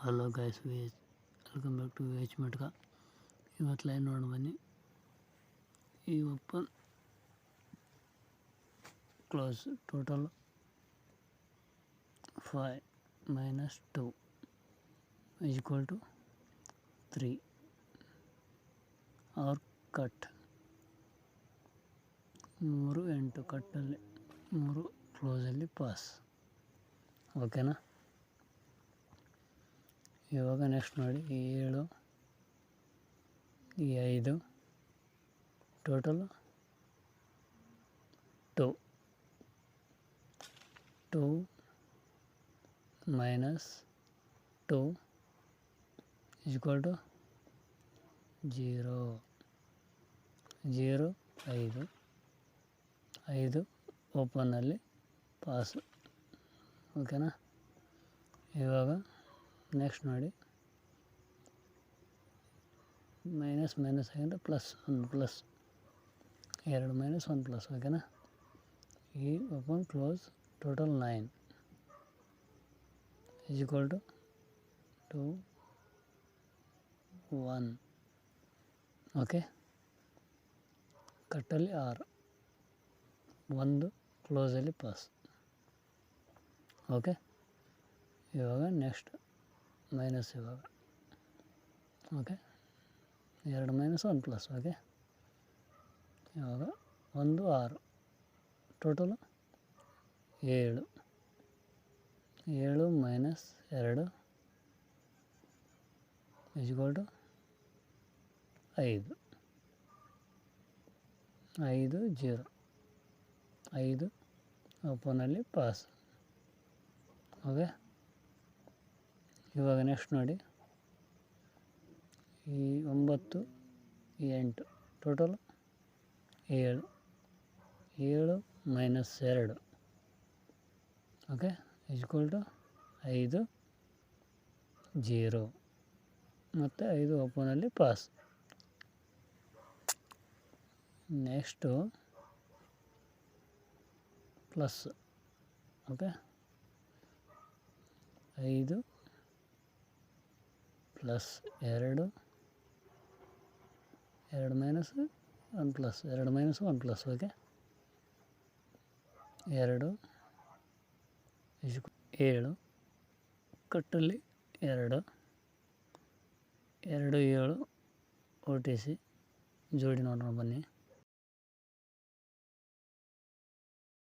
Hello guys, welcome back to ವೇಚ್ ಮಟ್ಕ. ಇವತ್ತು ಲೈನ್ ನೋಡಿ ಬನ್ನಿ. ಈ ಓಪನ್ ಕ್ಲೋಸ್ ಟೋಟಲ್ 5 - 2 = 3 ಆರ್ ಕಟ್ 3 8 ಕಟ್ಟಲ್ಲಿ 3 ಕ್ಲೋಸಲ್ಲಿ ಪಾಸ್. ಓಕೆನಾ? ಇವಾಗ ನೆಕ್ಸ್ಟ್ ನೋಡಿ, 7 5 ಟೋಟಲ್ 2 - 2 = 0 0 5 5 ಓಪನಲ್ಲಿ ಪಾಸ್. ಓಕೆನಾ? ಇವಾಗ ನೆಕ್ಸ್ಟ್ ನೋಡಿ, ಮೈನಸ್ ಆಗಿದ್ರೆ ಪ್ಲಸ್ 1 ಪ್ಲಸ್ 2 - 1 ಪ್ಲಸ್. ಓಕೆನಾ? ಈ ಓಪನ್ ಕ್ಲೋಸ್ ಟೋಟಲ್ 9 = 2 1. ಓಕೆ, ಕಟ್ಟಲ್ಲಿ 6 1 ಕ್ಲೋಸಲ್ಲಿ ಪಾಸ್. ಓಕೆ, ಇವಾಗ ನೆಕ್ಸ್ಟ್ ಮೈನಸ್. ಇವಾಗ ಓಕೆ, 2 - 1 ಪ್ಲಸ್. ಓಕೆ, ಇವಾಗ 1 6 ಟೋಟಲ್ 7 7 - 2 = 5 5 0 5 ಓಪನಲ್ಲಿ ಪಾಸ್. ಓಕೆ, ಇವಾಗ ನೆಕ್ಸ್ಟ್ ನೋಡಿ, ಈ 9 8 ಟೋಟಲ್ 7 7 - 2. ಓಕೆ, = 5 0 ಮತ್ತು 5 ಓಪನಲ್ಲಿ pass. Next plus. Okay, 5 + 2 2 - 1 plus 2 - 1 plus. Okay, 2 7 ಕಟ್ಟಲ್ಲಿ 2 2 7 OTC ಜೋಡಿ ನೋಡೋಣ ಬನ್ನಿ.